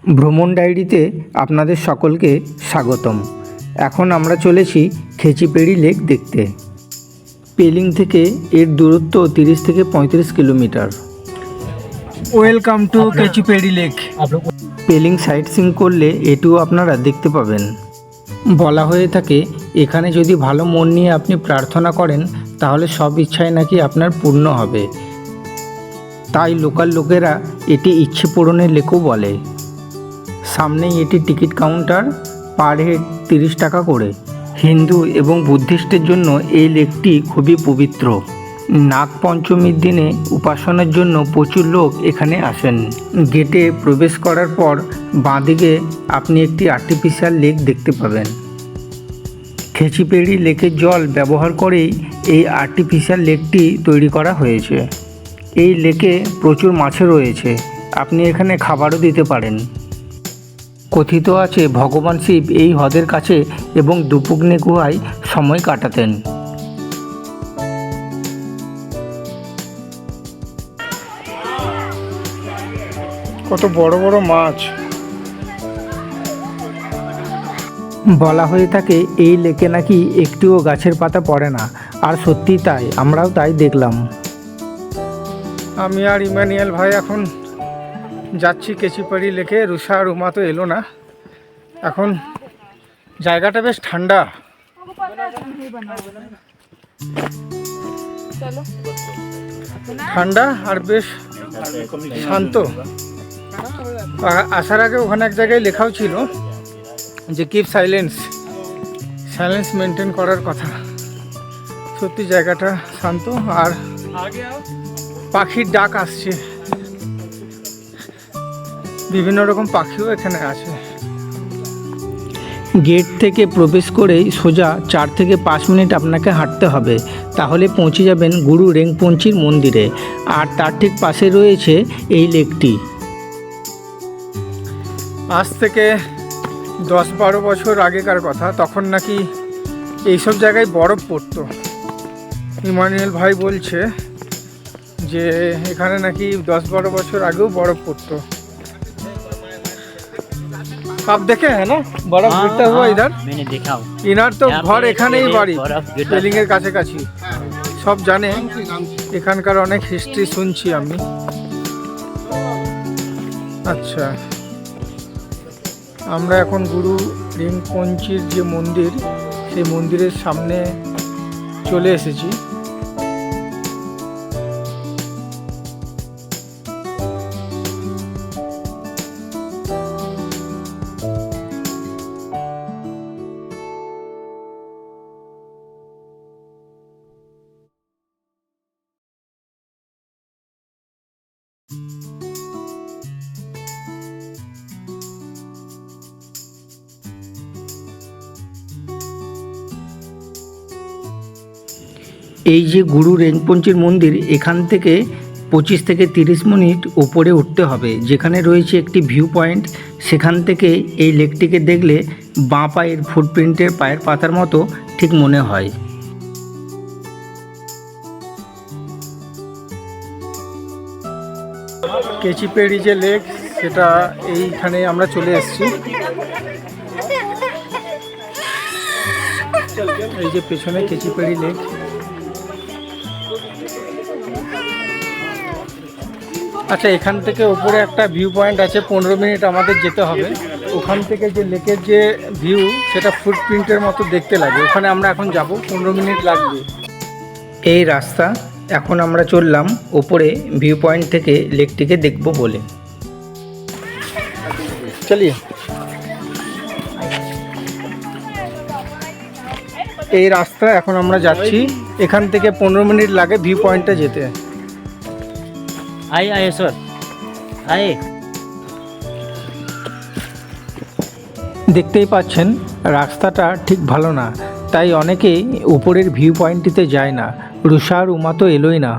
ভ্রমণ ডায়েরিতে আপনাদের সকলকে স্বাগতম। এখন আমরা চলেছি খেচিপেড়ি লেক দেখতে। পেলিং থেকে এর দূরত্ব 30 থেকে 35 kilometre. Welcome to Khecheopalri lake. Pelling sightseeing করলে এটিও আপনারা দেখতে পাবেন। বলা হয়ে থাকে এখানে যদি ভালো মন নিয়ে আপনি প্রার্থনা করেন তাহলে সব ইচ্ছাই নাকি আপনার পূর্ণ হবে। তাই লোকাল লোকেরা এটি ইচ্ছে পূরণের লেকও বলে। সামনেই এটি টিকিট কাউন্টার, পার হেড 30 টাকা করে। হিন্দু এবং বুদ্ধিস্টের জন্য এই লেকটি খুবই পবিত্র। নাগ পঞ্চমীর দিনে উপাসনার জন্য প্রচুর লোক এখানে আসেন। গেটে প্রবেশ করার পর বাঁদিকে আপনি একটি আর্টিফিশিয়াল লেক দেখতে পাবেন। খেচিপেড়ি লেকের জল ব্যবহার করেই এই আর্টিফিশিয়াল লেকটি তৈরি করা হয়েছে। এই লেকে প্রচুর মাছও রয়েছে, আপনি এখানে খাবারও দিতে পারেন। কথিত আছে ভগবান শিব এই হ্রদের কাছে এবং দুপুগ্নে গুহায় সময় কাটাতেন। কত বড় বড় মাছ। বলা হয়ে থাকে এই লেকে নাকি একটিও গাছের পাতা পড়ে না, আর সত্যি তাই, আমরাও তাই দেখলাম। আমি আর ইমানুয়েল ভাই এখন যাচ্ছি খেচিপেড়ি লেকে। রুষা আর উমা তো এলো না। এখন জায়গাটা বেশ ঠান্ডা, ঠান্ডা আর বেশ শান্ত। আসার আগে ওখানে এক জায়গায় লেখাও ছিল যে কিপ সাইলেন্স মেনটেন করার কথা। সত্যি জায়গাটা শান্ত, আর পাখির ডাক আসছে। বিভিন্ন রকম পাখিও এখানে আছে। গেট থেকে প্রবেশ করেই সোজা 4 থেকে 5 মিনিট আপনাকে হাঁটতে হবে, তাহলে পৌঁছে যাবেন গুরু রেংপোঞ্চির মন্দিরে। আর তার ঠিক পাশে রয়েছে এই লেকটি। আজ থেকে 10-12 বছর আগেকার কথা, তখন নাকি এইসব জায়গায় বরফ পড়তো। ইমানুয়েল ভাই বলছে যে এখানে নাকি 10-12 বছর আগেও বরফ পড়তো। आप देखे हैं ना बर्फ गिरता हुआ इधर? मैंने देखा हूँ। इनार तो घर एखानेই বাড়ি, পেলিংয়ের কাছাকাছি। সব জানে, এখানকার অনেক হিস্ট্রি শুনছি আমি। আচ্ছা, আমরা এখন গুরু রেংপোঞ্চির যে মন্দির, সেই মন্দিরের সামনে চলে এসেছি। এই যে গুরু রেংপোঞ্চির মন্দির, এখান থেকে 25 থেকে 30 মিনিট উপরে উঠতে হবে, যেখানে রয়েছে একটি ভিউ পয়েন্ট। সেখান থেকে এই লেকটিকে দেখলে বাঁ পায়ের ফুটপ্রিন্টের পায়ের পাতার মতো ঠিক মনে হয়। খেচিপেড়ি যে লেক, সেটা এইখানে আমরা চলে এসেছি। এই যে পেছনে খেচিপেড়ি লেক। আচ্ছা, এখান থেকে উপরে একটা ভিউ পয়েন্ট আছে, 15 মিনিট আমাদের যেতে হবে। ওখান থেকে যে লেকের যে ভিউ, সেটা ফুটপ্রিন্টের মতো দেখতে লাগে। ওখানে আমরা এখন যাব, 15 মিনিট লাগবে। এই রাস্তা, এখন আমরা চললাম উপরে ভিউ পয়েন্ট থেকে লেকটিকে দেখব বলে। চলিয়ে, এই রাস্তা এখন আমরা যাচ্ছি। এখান থেকে 15 মিনিট লাগে ভিউ পয়েন্টে যেতে। आए आए सर आए। দেখতেই পাচ্ছেন রাস্তাটা ঠিক ভালো না, তাই অনেকেই উপরের ভিউ পয়েন্টটিতে যায় না। রুষা আর উমা তো এলোই না।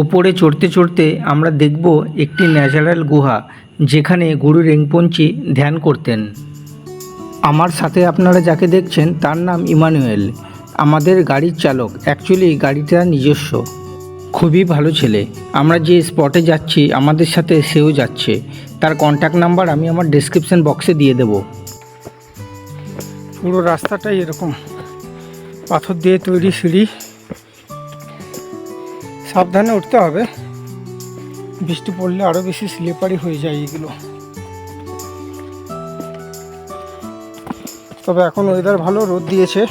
উপরে চড়তে চড়তে আমরা দেখব একটি ন্যাচারাল গুহা, যেখানে গুরু রেংপোঞ্চি ধ্যান করতেন। আমার সাথে আপনারা যাকে দেখছেন তার নাম ইমানুয়েল, আমাদের গাড়ির চালক। অ্যাকচুয়ালি গাড়িটা নিজস্ব। খুবই ভালো ছেলে। আমরা যে স্পটে যাচ্ছি আমাদের সাথে সেও যাচ্ছে। তার কন্ট্যাক্ট নাম্বার আমি আমার ডেসক্রিপশন বক্সে দিয়ে দেব। পুরো রাস্তাটাই এরকম পাথর দিয়ে তৈরি সিঁড়ি, সাবধানে উঠতে হবে, বৃষ্টি পড়লে আরও বেশি স্লিপারি হয়ে যায় এগুলো। তবে এখন ওয়েদার ভালো, রোদ দিয়েছে,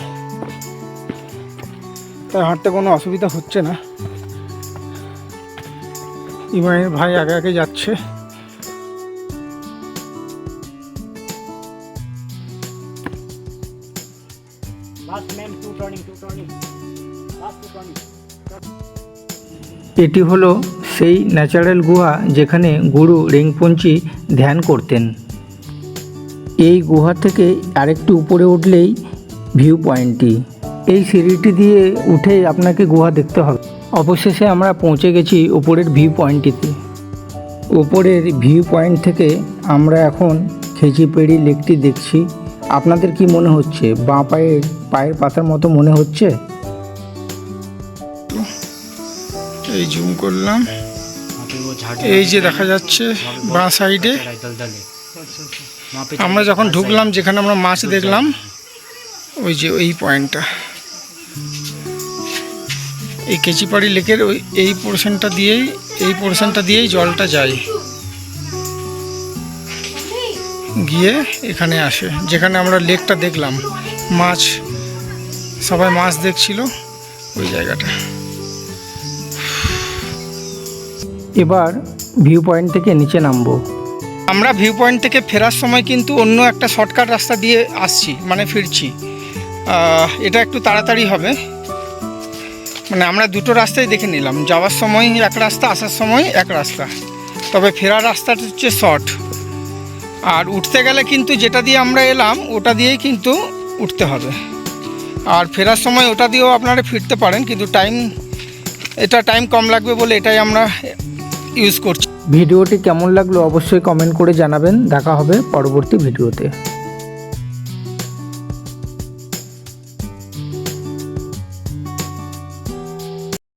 তাই হাঁটতে কোনো অসুবিধা হচ্ছে না। ইমানের ভাই আগে আগে যাচ্ছে। Last man, two turning. Last two turning. এটি হলো সেই ন্যাচারাল গুহা যেখানে গুরু রিংপোঞ্চি ধ্যান করতেন। এই গুহা থেকে আরেকটু উপরে উঠলেই ভিউ পয়েন্টটি। এই সিঁড়িটি দিয়ে উঠে আপনাকে গুহা দেখতে হবে। অবশেষে আমরা পৌঁছে গেছি উপরের ভিউ পয়েন্টটিতে। উপরের ভিউ পয়েন্ট থেকে আমরা এখন খেচিপেড়ি লেকটি দেখছি। আপনাদের কি মনে হচ্ছে? বাঁ পায়ের পাতার মতো মনে হচ্ছে? এই জুম করলাম, वहाँ पे वो झाड़ी এই যে দেখা যাচ্ছে বাঁ সাইডে। दलदल है वहाँ पे আমরা যখন ঢুকলাম যেখানে আমরা মাছ দেখলাম, ওই যে এই পয়েন্টটা, এই কেচিপাড়ি লেকের ওই এই পোর্শনটা দিয়েই জলটা যায়, গিয়ে এখানে আসে, যেখানে আমরা লেকটা দেখলাম। মাছ, সবাই মাছ দেখছিল ওই জায়গাটা। এবার ভিউ পয়েন্ট থেকে নিচে নামবো। আমরা ভিউ পয়েন্ট থেকে ফেরার সময় কিন্তু অন্য একটা শর্টকাট রাস্তা দিয়ে আসছি, মানে ফিরছি। এটা একটু তাড়াতাড়ি হবে, মানে আমরা দুটো রাস্তাই দেখে নিলাম, যাওয়ার সময় এক রাস্তা, আসার সময় এক রাস্তা। তবে ফেরার রাস্তাটা হচ্ছে শর্ট, আর উঠতে গেলে কিন্তু যেটা দিয়ে আমরা এলাম ওটা দিয়েই কিন্তু উঠতে হবে। আর ফেরার সময় ওটা দিয়েও আপনারা ফিরতে পারেন, কিন্তু টাইম কম লাগবে বলে এটাই আমরা ইউজ করছি। ভিডিওটি কেমন লাগলো অবশ্যই কমেন্ট করে জানাবেন। দেখা হবে পরবর্তী ভিডিওতে।